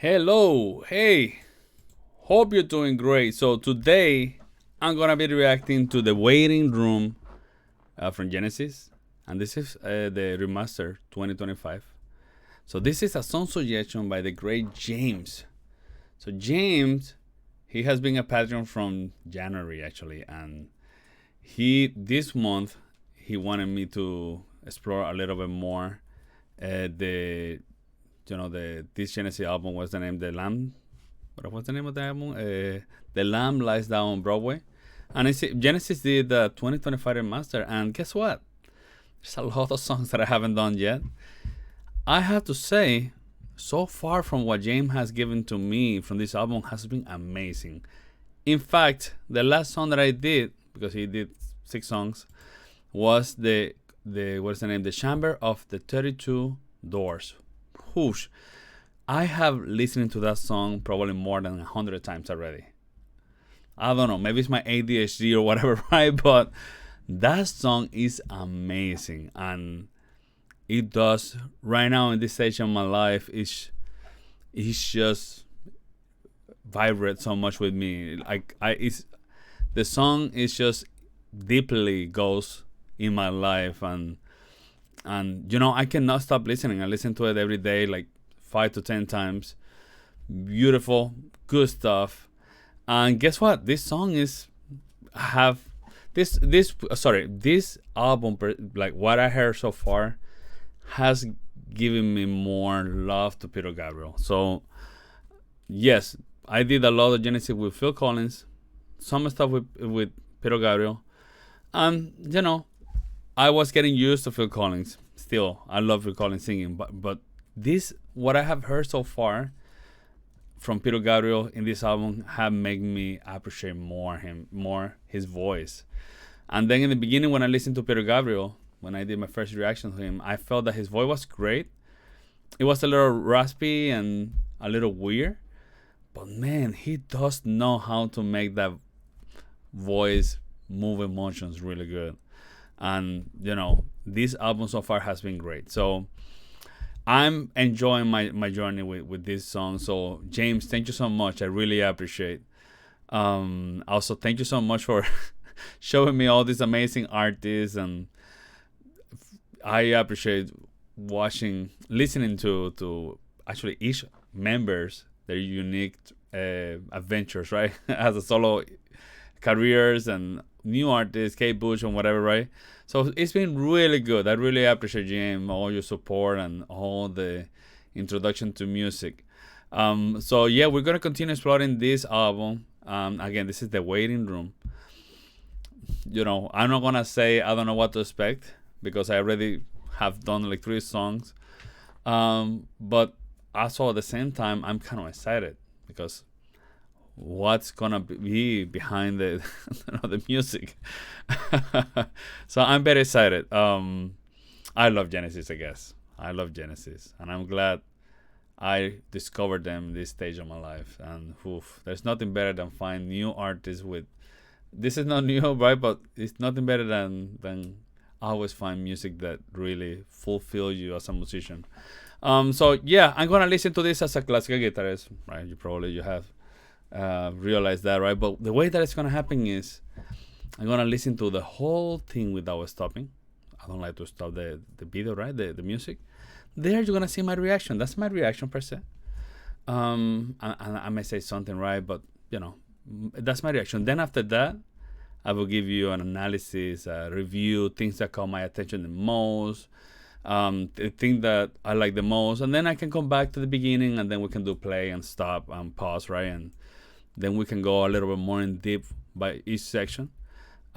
Hello, hey, hope you're doing great. So today I'm gonna be reacting to the Waiting Room from Genesis, and this is the remaster 2025. So this is a song suggestion by the great James. So James, he has been a patron from January actually, and he this month he wanted me to explore a little bit more the the this Genesis album. What's the name? The Lamb. What's the name of the album? The Lamb Lies Down on Broadway. And Genesis did the 2025 remaster, and guess what? There's a lot of songs that I haven't done yet. I have to say, so far from what James has given to me from this album has been amazing. In fact, the last song that I did, because he did 6 songs, was the what's the name? The Chamber of the 32 Doors. Whoosh. I have listened to that song probably more than 100 times already. I don't know, maybe it's my ADHD or whatever, right? But that song is amazing, and it does right now in this stage of my life. It's just vibrate so much with me. It's the song is just deeply goes in my life, and I cannot stop listening. I listen to it every day, like 5 to 10 times. Beautiful, good stuff. And guess what? This song is have this album, like what I heard so far, has given me more love to Peter Gabriel. So yes, I did a lot of Genesis with Phil Collins, some stuff with Peter Gabriel, and I was getting used to Phil Collins. Still, I love Phil Collins singing, but this what I have heard so far from Peter Gabriel in this album have made me appreciate more his voice. And then in the beginning, when I listened to Peter Gabriel, when I did my first reaction to him, I felt that his voice was great. It was a little raspy and a little weird, but man, he does know how to make that voice move emotions really good. And this album so far has been great. So I'm enjoying my journey with this song. So James, thank you so much. I really appreciate. Also, thank you so much for showing me all these amazing artists, and I appreciate listening to actually each members their unique adventures, right? As a solo careers and new artists, Kate Bush and whatever, right? So it's been really good. I really appreciate Jim, all your support and all the introduction to music. So yeah, we're gonna continue exploring this album. Again, this is the Waiting Room. I'm not gonna say I don't know what to expect because I already have done like 3 songs. But also at the same time, I'm kind of excited because what's gonna be behind the the music. So I'm very excited. I love Genesis, I guess. I love Genesis, and I'm glad I discovered them this stage of my life. And there's nothing better than find new artists with. This is not new, right? But it's nothing better than always find music that really fulfill you as a musician. So yeah, I'm gonna listen to this as a classical guitarist, right? You have realized that, right? But the way that it's gonna happen is I'm gonna listen to the whole thing without stopping. I don't like to stop the video, right? The music. There you're gonna see my reaction. That's my reaction per se. I may say something right, but that's my reaction. Then after that, I will give you an analysis, review, things that caught my attention the most, the thing that I like the most, and then I can come back to the beginning, and then we can do play and stop and pause, right? And then we can go a little bit more in deep by each section.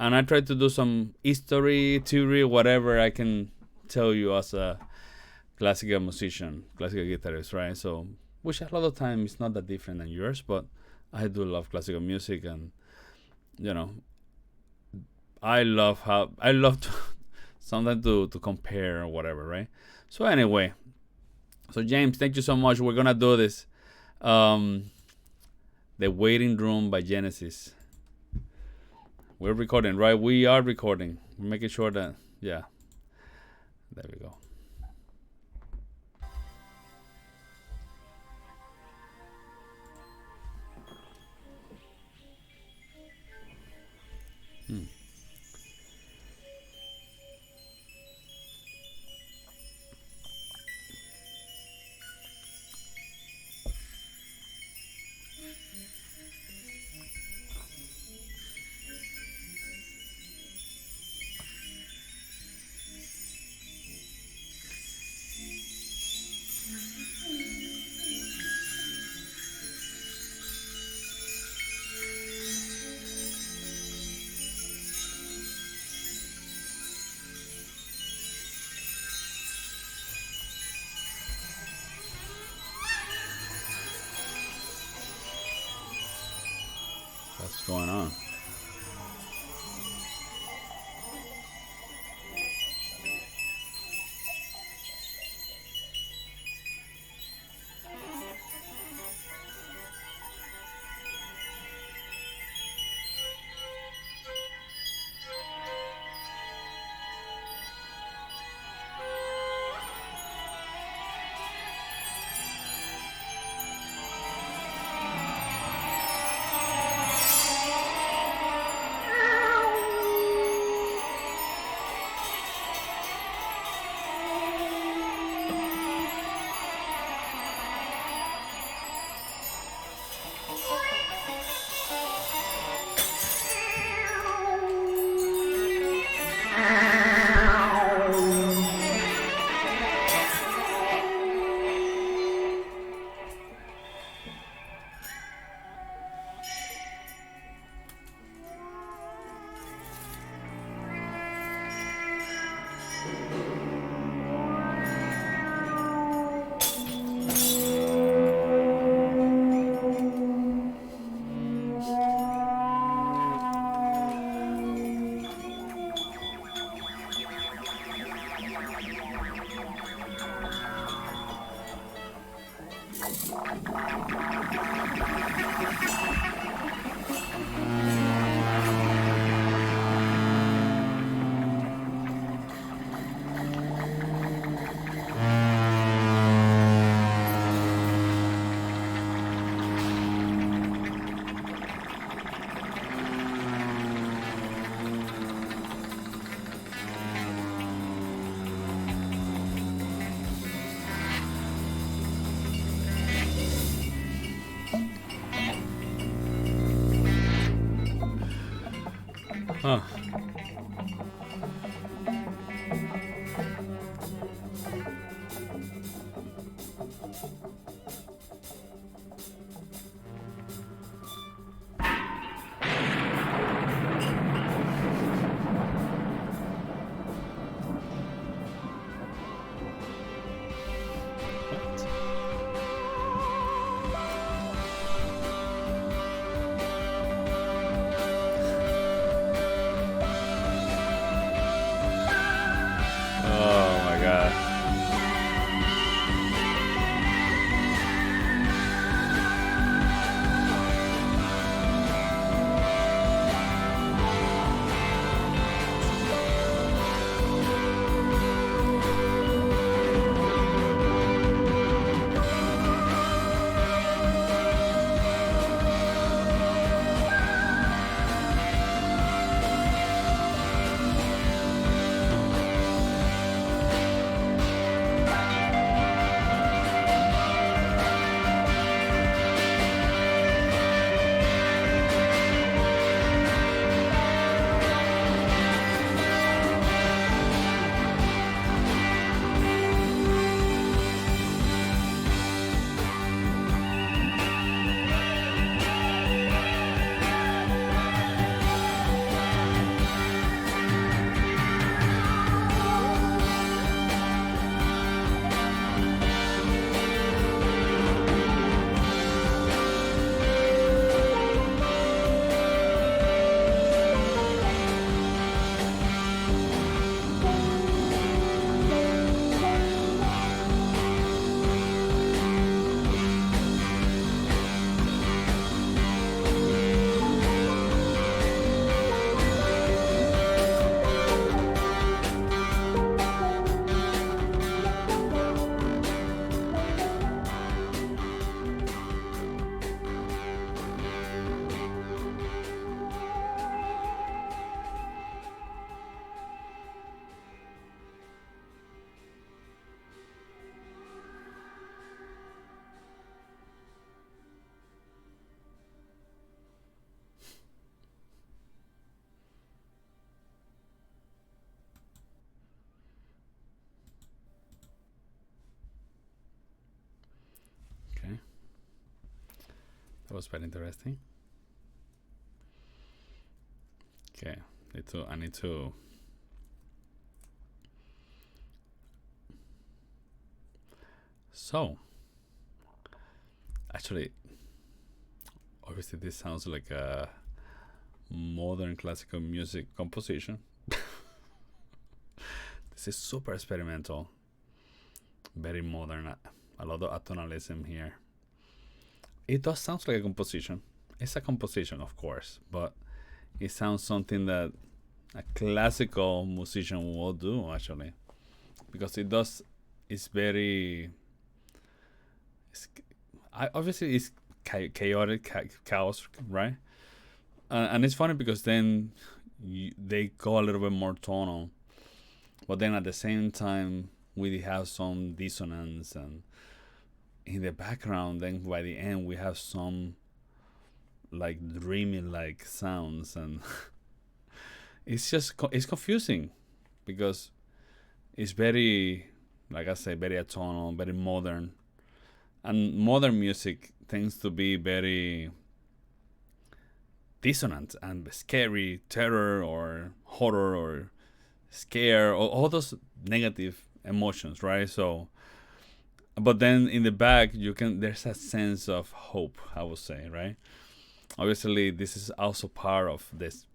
And I try to do some history, theory, whatever I can tell you as a classical musician, classical guitarist, right? So, which a lot of time is not that different than yours, but I do love classical music, and I love to something to compare or whatever, right? So anyway, so James, thank you so much. We're gonna do this. The Waiting Room by Genesis. We're recording, right? We are recording. We're making sure that, yeah. There we go. What's going on? Huh. Oh my god. Okay. That was very interesting. Okay. I need to So actually obviously this sounds like a modern classical music composition. This is super experimental, very modern. A lot of atonalism here. It does sound like a composition. It's a composition, of course, but it sounds something that a classical musician will do actually, because it does. It's very. Obviously, it's chaotic, chaos, right? And it's funny because then they go a little bit more tonal, but then at the same time we have some dissonance, and in the background then by the end we have some like dreamy like sounds, and it's just it's confusing because it's very, like I say, very atonal, very modern, and modern music tends to be very dissonant and scary, terror or horror or scare, or all those negative emotions, right? So, but then in the back, there's a sense of hope, I would say, right? Obviously, this is also part of this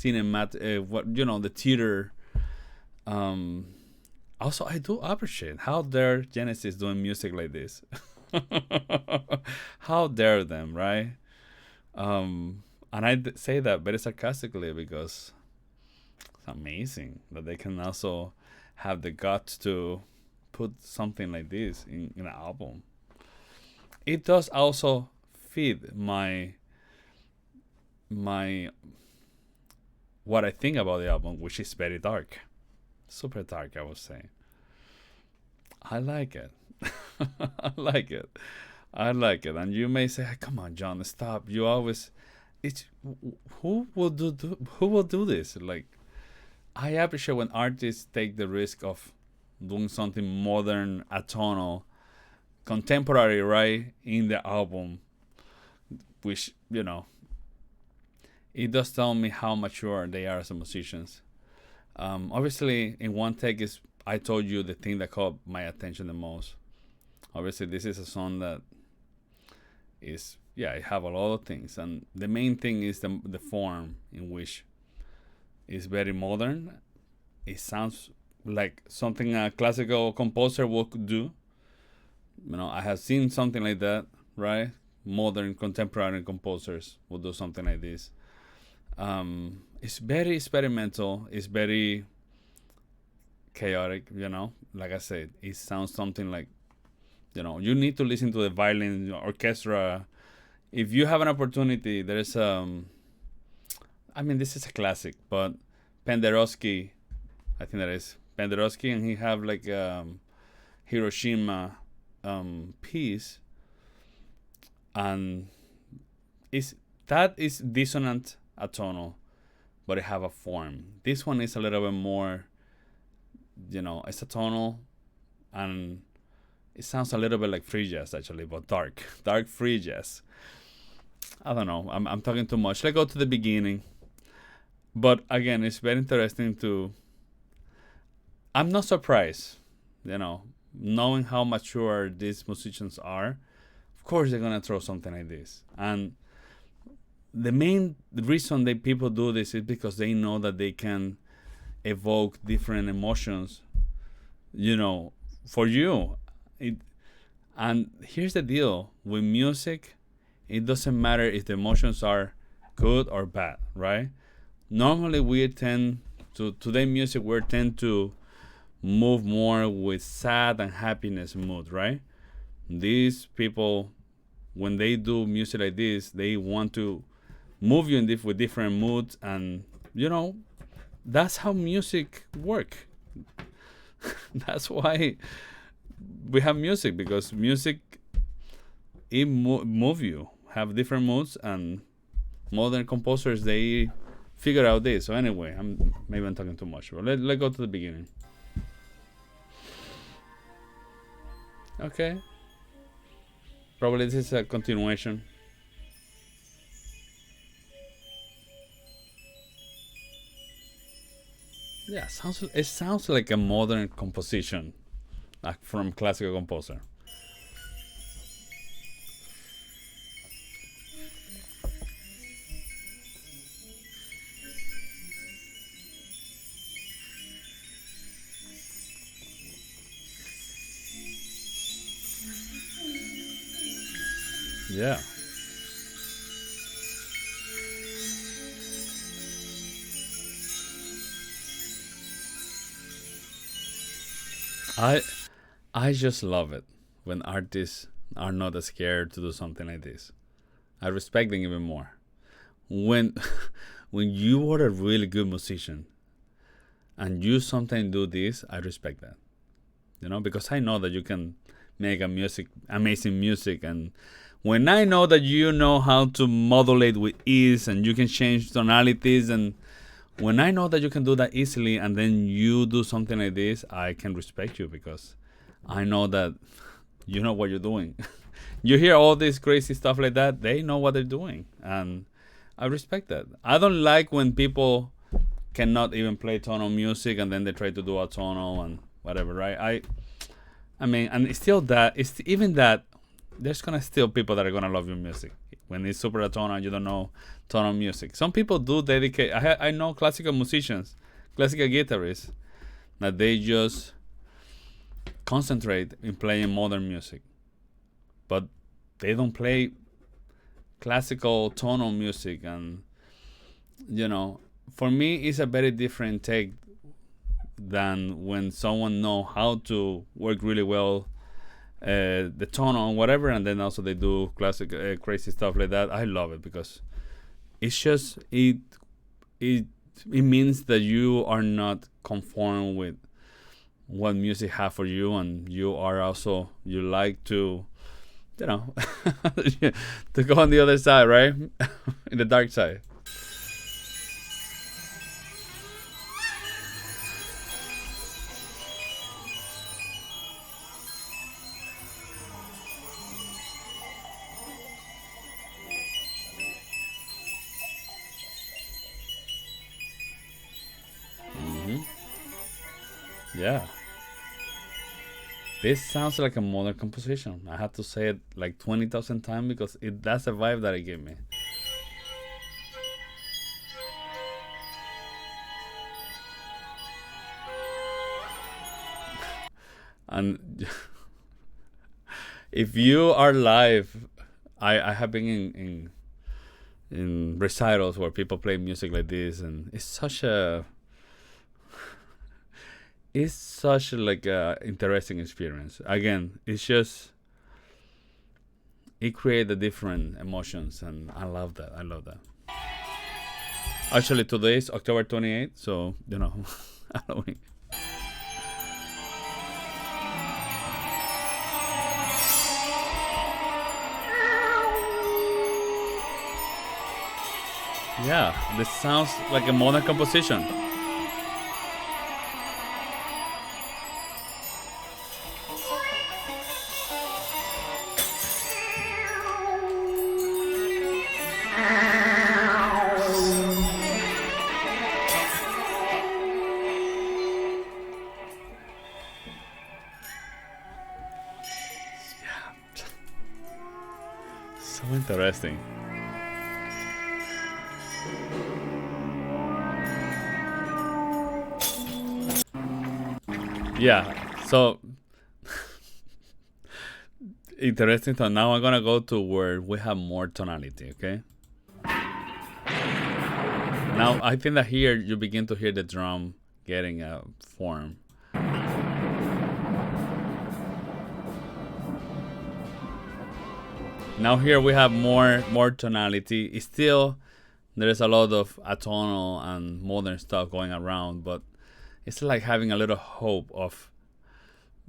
the theater. Also, I do appreciate how dare Genesis doing music like this. How dare them, right? And I say that very sarcastically because it's amazing that they can also have the guts to put something like this in an album. It does also feed my what I think about the album, which is very dark, super dark, I would say. I like it. I like it. I like it. And you may say, "Come on, John, stop. You always it's who will do this?" Like, I appreciate when artists take the risk of doing something modern, atonal, contemporary, right, in the album, which it does tell me how mature they are as musicians. Obviously, in one take is I told you the thing that caught my attention the most. Obviously, this is a song that is it have a lot of things, and the main thing is the form in which it's very modern. It sounds like something a classical composer would do. I have seen something like that, right? Modern contemporary composers will do something like this. It's very experimental. It's very chaotic. Like I said, it sounds something like you need to listen to the violin orchestra. If you have an opportunity, there's this is a classic, but Penderecki, I think that is Penderecki, and he have like Hiroshima piece, and that is dissonant atonal, but it have a form. This one is a little bit more, it's atonal, and it sounds a little bit like free jazz actually, but dark free jazz. I don't know. I'm talking too much. Let's go to the beginning. But again, it's very interesting to. I'm not surprised, knowing how mature these musicians are. Of course, they're gonna throw something like this, and the main reason that people do this is because they know that they can evoke different emotions, for you. And here's the deal with music: it doesn't matter if the emotions are good or bad, right? Normally, we tend to today music we tend to move more with sad and happiness mood, right? These people, when they do music like this, they want to move you with different moods, and that's how music work. That's why we have music, because music it move you, have different moods, and modern composers they figure out this. So anyway, I'm talking too much, but let's go to the beginning. Okay, probably this is a continuation. Yeah, it sounds like a modern composition, like from classical composer. Yeah. I I just love it when artists are not scared to do something like this. I respect them even more. When when you are a really good musician and you sometimes do this, I respect that. Because I know that you can make amazing music, and when I know that you know how to modulate with ease and you can change tonalities, and when I know that you can do that easily, and then you do something like this, I can respect you because I know that you know what you're doing. You hear all this crazy stuff like that, they know what they're doing, and I respect that. I don't like when people cannot even play tonal music and then they try to do a tonal and whatever, right? I mean, and it's still that, it's even that there's gonna still people that are gonna love your music when it's super atonal and you don't know tonal music. Some people do dedicate. I know classical musicians, classical guitarists, that they just concentrate in playing modern music, but they don't play classical tonal music. And for me, it's a very different take than when someone know how to work really well the tonal and whatever, and then also they do classic crazy stuff like that. I love it because it's just it means that you are not conformed with what music have for you, and you are also, you like to to go on the other side, right? In the dark side. Yeah. This sounds like a modern composition. I had to say it like 20,000 times because that's the vibe that it gave me. And if you are live, I have been in recitals where people play music like this, and it's such like a interesting experience. Again, it creates different emotions, and I love that. I love that. Actually, today is October 28th, so Halloween. Yeah, this sounds like a modern composition. So interesting. Yeah, so interesting. So now I'm gonna go to where we have more tonality, okay? Now I think that here you begin to hear the drum getting a form. Now here we have more tonality. It's still, there's a lot of atonal and modern stuff going around, but it's like having a little hope of,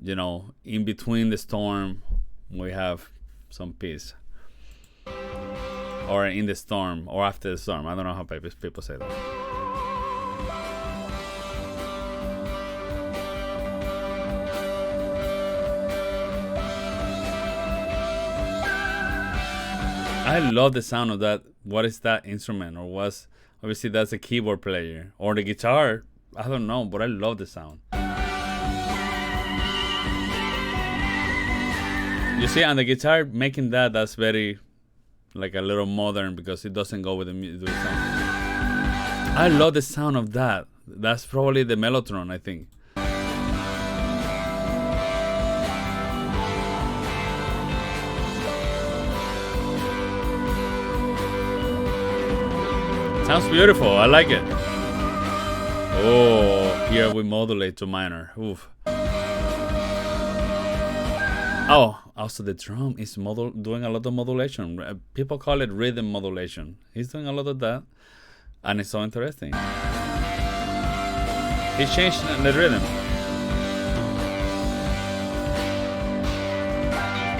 in between the storm, we have some peace. Or in the storm, or after the storm. I don't know how people say that. I love the sound of that. What is that instrument? Obviously that's a keyboard player. Or the guitar. I don't know, but I love the sound. You see, on the guitar, making that's very, like a little modern because it doesn't go with the sound. I love the sound of that. That's probably the mellotron, I think. Sounds beautiful. I like it. Oh, here we modulate to minor. Oof. Oh, also the drum is doing a lot of modulation. People call it rhythm modulation. He's doing a lot of that, and it's so interesting. He changed the rhythm.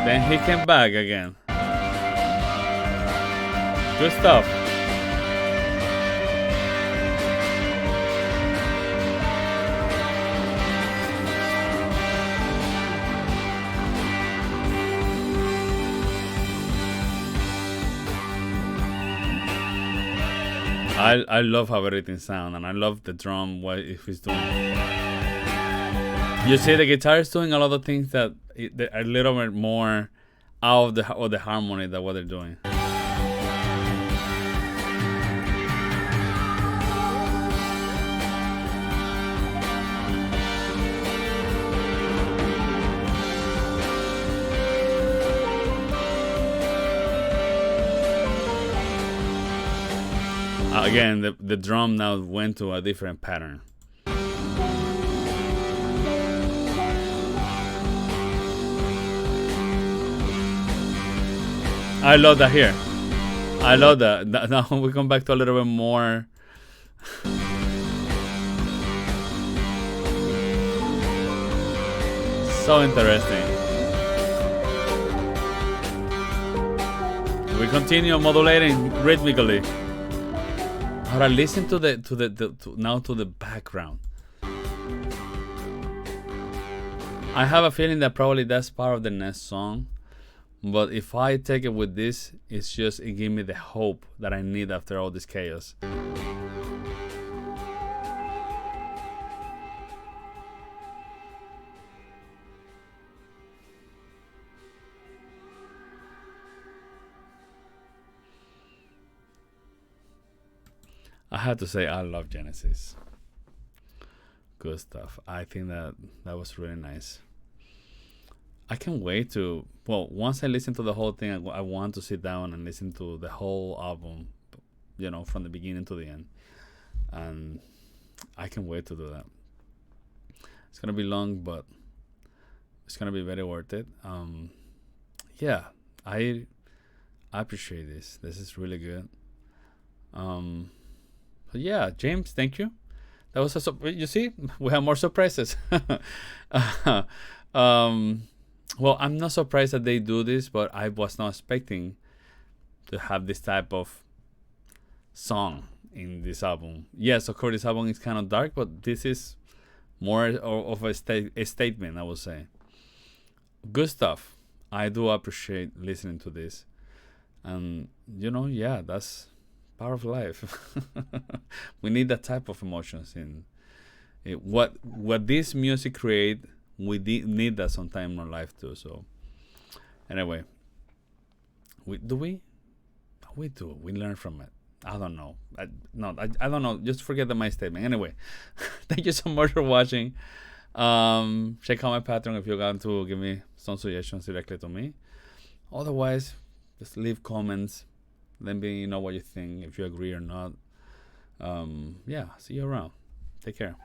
Then he came back again. Good stuff. I love how everything sounds, and I love the drum, what if he's doing. You see the guitarist doing a lot of things that are a little bit more out of the harmony than what they're doing. Again, the drum now went to a different pattern. I love that here. I love that. Now we come back to a little bit more. So interesting. We continue modulating rhythmically. Alright, listen to now to the background. I have a feeling that probably that's part of the next song, but if I take it with this, it gives me the hope that I need after all this chaos. I had to say I love Genesis. Good stuff. I think that was really nice. I can't wait to, well, once I listen to the whole thing, I want to sit down and listen to the whole album, from the beginning to the end. And I can't wait to do that. It's going to be long, but it's going to be very worth it. Yeah, I appreciate this. This is really good. But yeah, James, thank you. That was you see, we have more surprises. Well, I'm not surprised that they do this, but I was not expecting to have this type of song in this album. Yes, of course, this album is kind of dark, but this is more of a statement, I would say. Good stuff. I do appreciate listening to this. And, yeah, that's part of life. We need that type of emotions in what this music create. We need that sometime in our life too. So anyway, we do. We learn from it. I don't know. I don't know. Just forget my statement. Anyway, thank you so much for watching. Check out my Patreon if you want to give me some suggestions directly to me. Otherwise, just leave comments. Let me know what you think, if you agree or not. Yeah, see you around. Take care.